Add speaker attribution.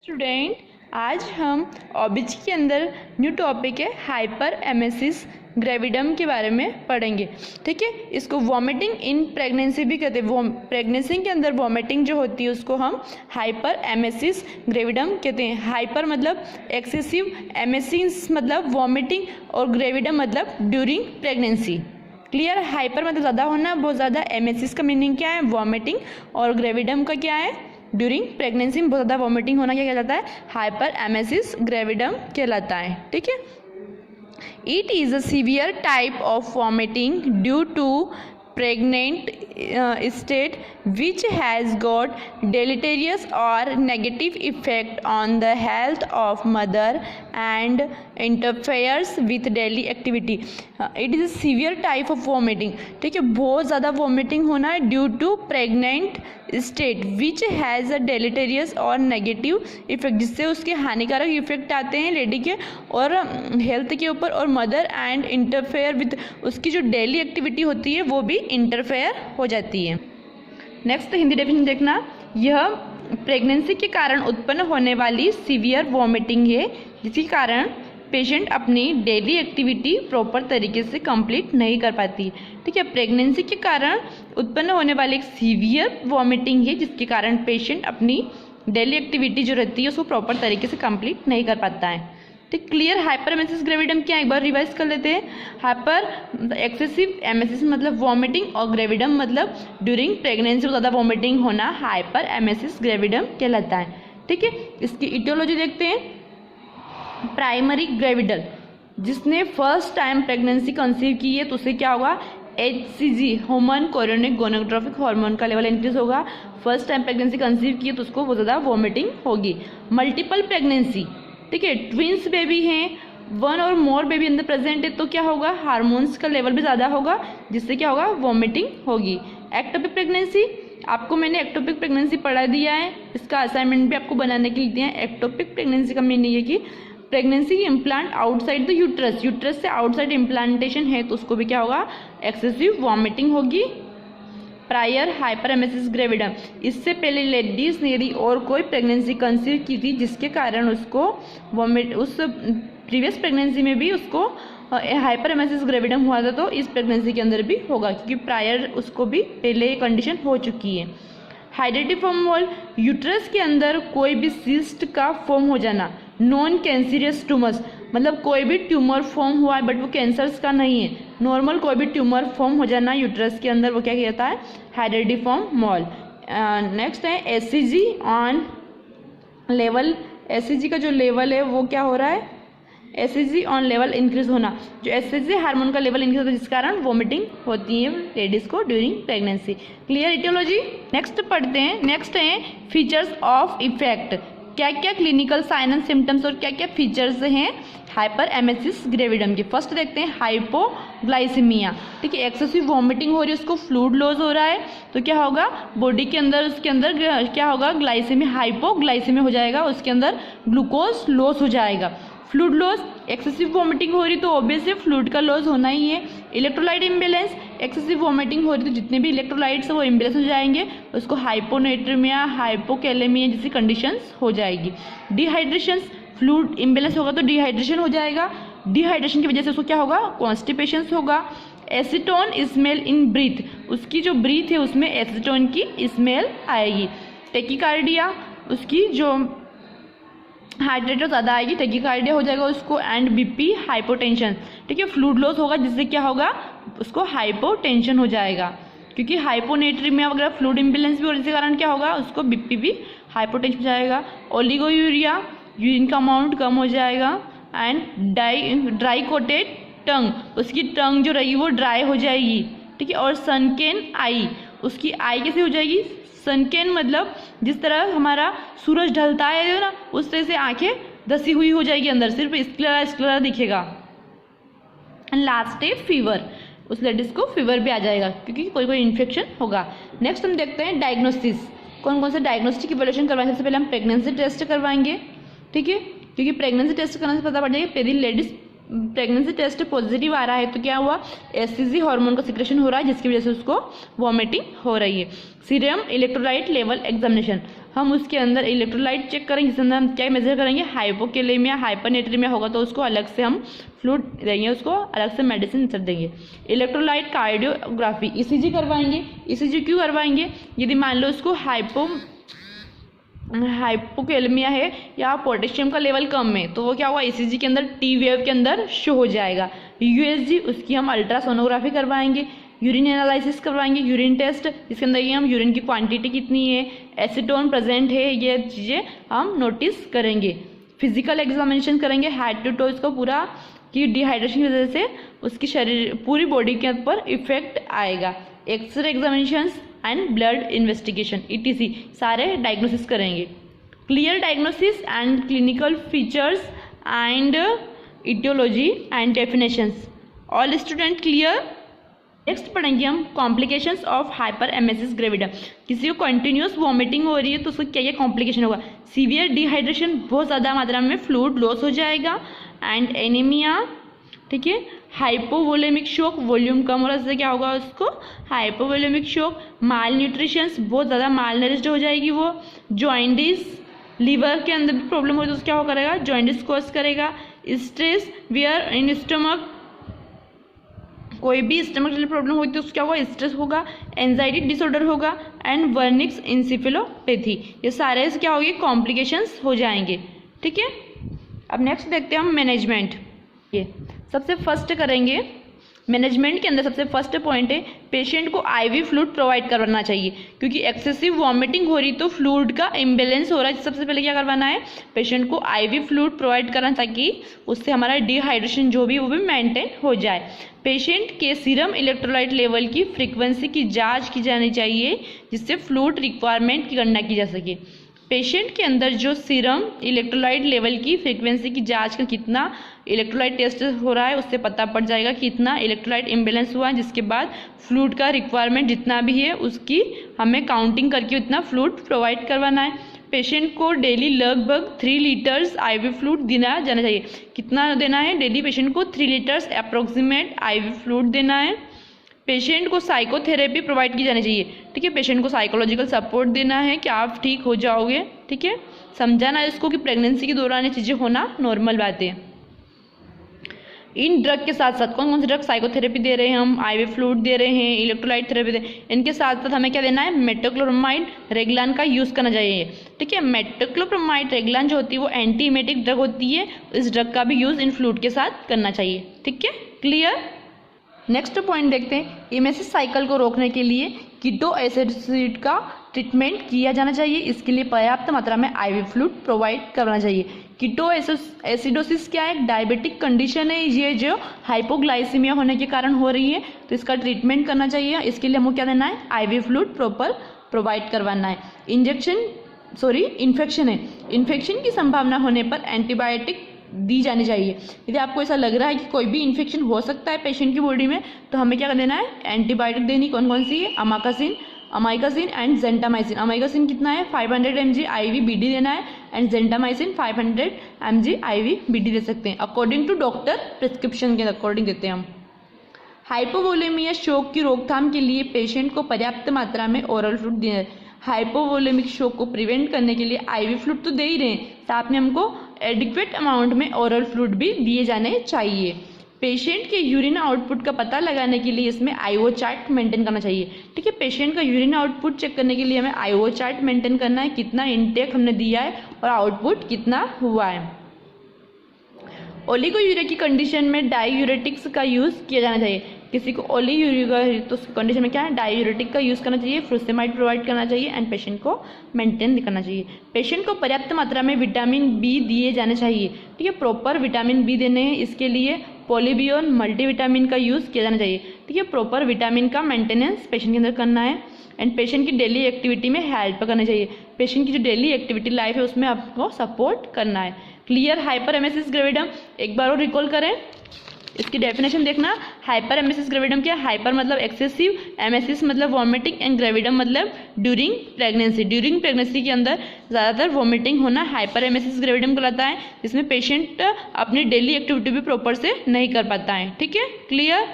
Speaker 1: Student, आज हम ओबीजी के अंदर न्यू टॉपिक है हाइपर एमेसिस ग्रेविडम के बारे में पढ़ेंगे। ठीक है, इसको वॉमिटिंग इन प्रेगनेंसी भी कहते हैं। प्रेगनेंसी के अंदर वॉमिटिंग जो होती है उसको हम हाइपर एमेसिस ग्रेविडम कहते हैं। हाइपर मतलब एक्सेसिव, एमेसिस मतलब वॉमिटिंग और ग्रेविडम मतलब ड्यूरिंग प्रेगनेंसी। क्लियर? हाइपर मतलब ज़्यादा होना, बहुत ज़्यादा। एमेसिस का मीनिंग क्या है? वॉमिटिंग। और ग्रेविडम का क्या है? ड्यूरिंग प्रेगनेंसी में बहुत ज़्यादा वॉमिटिंग होना क्या कहलाता है? हाइपर एमेसिस ग्रेविडम कहलाता है। ठीक है, it is a severe type of vomiting due to pregnant state which has got deleterious or negative effect on the health of mother and interferes with daily activity. It is a severe type of vomiting. ठीक है, बहुत ज़्यादा vomiting होना है due to pregnant state which has a deleterious और negative effect, जिससे उसके हानिकारक इफेक्ट आते हैं लेडी के और हेल्थ के ऊपर, और मदर एंड इंटरफेयर विद, उसकी जो डेली एक्टिविटी होती है वो भी इंटरफेयर हो जाती है। नेक्स्ट हिंदी डेफिनेशन देखना, यह प्रेगनेंसी के कारण उत्पन्न होने वाली सीवियर वॉमिटिंग है जिसके कारण पेशेंट अपनी डेली एक्टिविटी प्रॉपर तरीके से कंप्लीट नहीं कर पाती। ठीक है, प्रेगनेंसी के कारण उत्पन्न होने वाली एक सीवियर वॉमिटिंग है जिसके कारण पेशेंट अपनी डेली एक्टिविटी जो रहती है उसको प्रॉपर तरीके से कंप्लीट नहीं कर पाता है। ठीक, क्लियर? हाइपर एमेसिस ग्रेविडम क्या, एक बार रिवाइज कर लेते हैं। हाइपर एक्सेसिव एमेसिस मतलब वॉमिटिंग और ग्रेविडम मतलब ड्यूरिंग प्रेगनेंसी ज़्यादा वॉमिटिंग होना हाइपर एमेसिस ग्रेविडम कहलाता है। ठीक है, इसकी इटियोलॉजी देखते हैं। प्राइमरी ग्रेविडल, जिसने फर्स्ट टाइम प्रेगनेंसी कंसीव की है तो उसे क्या होगा? HCG human chorionic gonadotropic hormone का लेवल इंक्रीज होगा। फर्स्ट टाइम प्रेगनेंसी कंसीव की है तो उसको बहुत ज़्यादा वॉमिटिंग होगी। मल्टीपल प्रेगनेंसी, ठीक है, ट्विंस बेबी हैं, वन और मोर बेबी अंदर प्रेजेंट है तो क्या होगा? हार्मोन्स का लेवल भी ज़्यादा होगा जिससे क्या होगा? वॉमिटिंग होगी। एक्टोपिक प्रेगनेंसी, आपको मैंने एक्टोपिक प्रेगनेंसी पढ़ा दिया है, इसका असाइनमेंट भी आपको बनाने के लिए दिया है। एक्टोपिक प्रेगनेंसी का मीनिंग है कि pregnancy implant outside the uterus, uterus से आउटसाइड इम्प्लांटेशन है तो उसको भी क्या होगा? एक्सेसिव वॉमिटिंग होगी। प्रायर हाइपर एमेसिस ग्रेविडम, इससे पहले लेडीज ने यदि और कोई प्रेगनेंसी कंसीव की थी जिसके कारण उसको वॉमिट, उस प्रीवियस प्रेगनेंसी में भी उसको हाइपर एमेसिस ग्रेविडम हुआ था तो इस प्रेगनेंसी के अंदर भी होगा क्योंकि प्रायर उसको भी पहले ये कंडीशन हो चुकी है। हाइड्रेटिफॉर्म वॉल, यूट्रस के अंदर कोई भी सिस्ट का फॉर्म हो जाना। नॉन कैंसरियस ट्यूमर्स मतलब कोई भी ट्यूमर फॉर्म हुआ है बट वो कैंसर्स का नहीं है, नॉर्मल कोई भी ट्यूमर फॉर्म हो जाना यूट्रस के अंदर, वो क्या कहता है? Hydatidiform wall. नेक्स्ट है एससीजी ऑन लेवल, एससीजी का जो लेवल है वो क्या हो रहा है? एससीजी ऑन लेवल इंक्रीज होना, जो एससीजी हार्मोन का लेवल इंक्रीज होता है जिस कारण वॉमिटिंग होती है लेडीज को during pregnancy. Clear etiology? Next पढ़ते हैं। नेक्स्ट है फीचर्स ऑफ इफेक्ट, क्या क्या क्लिनिकल साइन एंड सिम्टम्स और क्या क्या फीचर्स हैं हाइपर एमेसिस ग्रेविडम के। फर्स्ट देखते हैं हाइपोग्लाइसीमिया। ठीक है, एक्सेसिव वॉमिटिंग हो रही है, उसको फ्लूइड लॉस हो रहा है तो क्या होगा? बॉडी के अंदर उसके अंदर क्या होगा? ग्लाइसीमिया, हाइपोग्लाइसीमिया हो जाएगा, उसके अंदर ग्लूकोज लॉस हो जाएगा। फ्लूइड लॉस, एक्सेसिव वॉमिटिंग हो रही तो ऑब्वियसली फ्लूइड का लॉस होना ही है। इलेक्ट्रोलाइट इम्बेलेंस, एक्सेसिव वॉमिटिंग हो रही तो जितने भी इलेक्ट्रोलाइट्स हैं वो इम्बेलेंस हो जाएंगे, उसको हाइपोनेट्रीमिया, हाइपोकैलेमिया जैसी कंडीशंस हो जाएगी। डिहाइड्रेशन, फ्लूइड इम्बेलेंस होगा तो डिहाइड्रेशन हो जाएगा, डिहाइड्रेशन की वजह से उसको क्या होगा? कॉन्स्टिपेशन होगा। एसीटोन स्मेल इन ब्रीथ, उसकी जो ब्रीथ है उसमें एसीटोन की स्मेल आएगी। टेकिकार्डिया, उसकी जो हार्ट रेट ज़्यादा आएगी, टेकिकार्डिया हो जाएगा उसको। And BP, hypotension. ठीक है, फ्लूइड लॉस होगा जिससे क्या होगा? उसको हाइपोटेंशन हो जाएगा क्योंकि हाइपोनेट्रीमिया वगैरह फ्लूइड इम्बेलेंस भी और इसके कारण क्या होगा? उसको बीपी भी हाइपोटेंशन हो जाएगा। ओलिगोयूरिया, यूरिन का अमाउंट कम हो जाएगा। एंड ड्राई कोटेड टंग, उसकी टंग जो रहेगी वो ड्राई हो जाएगी। ठीक है, और सनकेन आई, उसकी आई कैसे हो जाएगी? सनकेन मतलब जिस तरह हमारा सूरज ढलता है ना उस तरह से आंखें धसी हुई हो जाएगी अंदर, सिर्फ स्क्लेरा स्क्लेरा दिखेगा। लास्ट है फीवर, उस लेडीज को फीवर भी आ जाएगा क्योंकि कोई कोई इन्फेक्शन होगा। नेक्स्ट हम देखते हैं डायग्नोसिस, कौन कौन से डायग्नोस्टिक इवैल्यूएशन करवाएंगे। सबसे पहले हम प्रेगनेंसी टेस्ट करवाएंगे। ठीक है, क्योंकि प्रेगनेंसी टेस्ट करने से पता पड़ जाएगा यदि लेडीज प्रेगनेंसी टेस्ट पॉजिटिव आ रहा है तो क्या हुआ, HCG हार्मोन का सिक्रेशन हो रहा है जिसकी वजह से उसको वॉमिटिंग हो रही है। सीरम इलेक्ट्रोलाइट लेवल एग्जामिनेशन, हम उसके अंदर इलेक्ट्रोलाइट चेक करेंगे, जिसके अंदर हम क्या मेजर करेंगे, हाइपोकैलेमिया हाइपरनेट्रीमिया होगा तो उसको अलग से हम फ्लूइड देंगे, उसको अलग से मेडिसिन देंगे। इलेक्ट्रोलाइट कार्डियोग्राफी ECG करवाएंगे। ECG क्यों करवाएंगे, यदि मान लो उसको हाइपोकैलेमिया है या पोटेशियम का लेवल कम है तो वो क्या होगा, ECG के अंदर T वेव के अंदर शो हो जाएगा। USG उसकी हम अल्ट्रासोनोग्राफी करवाएंगे। यूरिन एनालिसिस करवाएंगे, यूरिन टेस्ट जिसके अंदर ये हम यूरिन की क्वांटिटी कितनी है, एसीटोन प्रेजेंट है, ये चीज़ें हम नोटिस करेंगे। फिजिकल एग्जामिनेशन करेंगे, हेड टू टो इसको पूरा कि डिहाइड्रेशन की वजह से उसकी शरीर पूरी बॉडी के ऊपर इफेक्ट आएगा। X ray examination and blood investigation ETC सारे डायग्नोसिस करेंगे। Clear diagnosis and clinical features and etiology and definitions, all student clear. Next पढ़ेंगे हम complications of hyper emesis gravidarum. किसी को कंटिन्यूस वॉमिटिंग हो रही है तो उसको क्या क्या कॉम्प्लिकेशन होगा, सीवियर डिहाइड्रेशन, बहुत ज़्यादा मात्रा में फ्लूइड लॉस हो जाएगा, एंड एनीमिया, ठीक है। हाइपोवोलेमिक शॉक, वॉल्यूम कम हो रहा है इससे क्या होगा उसको हाइपोवोलेमिक शॉक। माल न्यूट्रिशंस, बहुत ज़्यादा माल नरिश्ड हो जाएगी वो। जॉइंडिस, लीवर के अंदर भी प्रॉब्लम हो तो उसको क्या करेगा, जॉइंडिस कॉज करेगा। स्ट्रेस वियर इन स्टमक, कोई भी स्टमक रिलेटेड प्रॉब्लम होती है उसको क्या होगा, स्ट्रेस होगा। एंजाइटी डिसऑर्डर होगा एंड वर्निक्स इंसेफेलोपैथी, ये सारे क्या होगी, कॉम्प्लिकेशंस हो जाएंगे, ठीक है। अब नेक्स्ट देखते हैं हम मैनेजमेंट। ये सबसे फर्स्ट करेंगे मैनेजमेंट के अंदर सबसे फर्स्ट पॉइंट है पेशेंट को IV फ्लूइड प्रोवाइड करवाना चाहिए, क्योंकि एक्सेसिव वॉमिटिंग हो रही तो फ्लूइड का इम्बेलेंस हो रहा है। सबसे पहले क्या करवाना है, पेशेंट को IV फ्लूइड प्रोवाइड करना ताकि उससे हमारा डिहाइड्रेशन जो भी वो भी मेंटेन हो जाए। पेशेंट के सीरम इलेक्ट्रोलाइट लेवल की फ्रीक्वेंसी की जांच की जानी चाहिए जिससे फ्लूइड रिक्वायरमेंट की गणना की जा सके। पेशेंट के अंदर जो सीरम इलेक्ट्रोलाइट लेवल की फ्रीक्वेंसी की जांच का कितना इलेक्ट्रोलाइट टेस्ट हो रहा है उससे पता पड़ जाएगा कितना इलेक्ट्रोलाइट इम्बेलेंस हुआ है, जिसके बाद फ्लूइड का रिक्वायरमेंट जितना भी है उसकी हमें काउंटिंग करके उतना फ्लूइड प्रोवाइड करवाना है। पेशेंट को डेली लगभग 3 लीटर्स IV फ्लूइड देना जाना चाहिए। कितना देना है डेली, पेशेंट को 3 लीटर्स अप्रोक्सीमेट IV फ्लूइड देना है। पेशेंट को साइकोथेरेपी प्रोवाइड की जानी चाहिए, ठीक है। पेशेंट को साइकोलॉजिकल सपोर्ट देना है कि आप ठीक हो जाओगे, ठीक है। समझाना इसको कि प्रेगनेंसी के दौरान ये चीज़ें होना नॉर्मल बात है। इन ड्रग के साथ साथ कौन कौन से ड्रग, साइकोथेरेपी दे रहे हैं हम, IV फ्लूइड दे रहे हैं, इलेक्ट्रोलाइट थेरेपी दे रहे हैं, इनके साथ साथ हमें क्या देना है, मेटोक्लोप्रामाइड रेगलान का यूज़ करना चाहिए, ठीक है। मेटोक्लोप्रामाइड रेगलान जो होती है वो एंटीएमेटिक ड्रग होती है, इस ड्रग का भी यूज़ इन फ्लूइड के साथ करना चाहिए, ठीक है, क्लियर। नेक्स्ट पॉइंट देखते हैं, एमेसिस साइकिल को रोकने के लिए कीटो एसिड का ट्रीटमेंट किया जाना चाहिए। इसके लिए पर्याप्त मात्रा में IV फ्लूइड प्रोवाइड करना चाहिए। कीटो एसिडोसिस क्या है, डायबिटिक कंडीशन है, ये जो हाइपोग्लाइसीमिया होने के कारण हो रही है, तो इसका ट्रीटमेंट करना चाहिए। इसके लिए हमको क्या देना है, IV फ्लूइड प्रॉपर प्रोवाइड करवाना है। इन्फेक्शन है, इन्फेक्शन की संभावना होने पर एंटीबायोटिक दी जानी चाहिए। यदि आपको ऐसा लग रहा है कि कोई भी इन्फेक्शन हो सकता है पेशेंट की बॉडी में तो हमें क्या देना है, एंटीबायोटिक देनी। कौन कौन सी है, अमाइकासिन एंड जेंटामाइसिन। अमाइकासिन कितना है, 500 mg IV BD देना है, and gentamicin 500 mg IV BD दे सकते हैं, अकॉर्डिंग टू डॉक्टर प्रिस्क्रिप्शन के अकॉर्डिंग देते हैं हम। हाइपोवोलेमिया शॉक की रोकथाम के लिए पेशेंट को पर्याप्त मात्रा में ओरल फ्लूइड देना। हाइपोवोलेमिक शॉक को प्रिवेंट करने के लिए IV फ्लूइड तो दे ही रहे हैं, साथ में हमको एडिक्वेट अमाउंट में ओरल फ्लूइड भी दिए जाने चाहिए। पेशेंट के यूरिन आउटपुट का पता लगाने के लिए इसमें IO चार्ट मेंटेन करना चाहिए, ठीक है। पेशेंट का यूरिन आउटपुट चेक करने के लिए हमें IO चार्ट मेंटेन करना है, कितना इनटेक हमने दिया है और आउटपुट कितना हुआ है। ओलिगोयूरिया की कंडीशन में डाययूरेटिक्स का यूज़ किया जाना चाहिए। किसी को ओलिगोयूरिया तो उसकी कंडीशन में क्या है, डाययूरेटिक का यूज़ करना चाहिए, फ्रुसेमाइड प्रोवाइड करना चाहिए एंड पेशेंट को मेंटेन करना चाहिए। पेशेंट को पर्याप्त मात्रा में विटामिन B दिए जाने चाहिए, ठीक है। प्रॉपर विटामिन B देने हैं, इसके लिए पॉलीबियोन मल्टीविटामिन का यूज़ किया जाना चाहिए, ठीक है। प्रॉपर विटामिन का मेंटेनेंस पेशेंट के अंदर करना है एंड पेशेंट की डेली एक्टिविटी में हेल्प करना चाहिए। पेशेंट की जो डेली एक्टिविटी लाइफ है उसमें आपको सपोर्ट करना है। क्लियर हाइपर एमेसिस ग्रेविडम, एक बार और रिकॉल करें। इसकी डेफिनेशन देखना, हाइपर एमेसिस ग्रेविडम क्या है? हाइपर मतलब एक्सेसिव, एमेसिस मतलब वॉमिटिंग एंड ग्रेविडम मतलब ड्यूरिंग प्रेगनेंसी। ड्यूरिंग प्रेगनेंसी के अंदर ज़्यादातर वॉमिटिंग होना हाइपर एमेसिस ग्रेविडम कहलाता है, जिसमें पेशेंट अपनी डेली एक्टिविटी भी प्रॉपर से नहीं कर पाता है। ठीक है, क्लियर।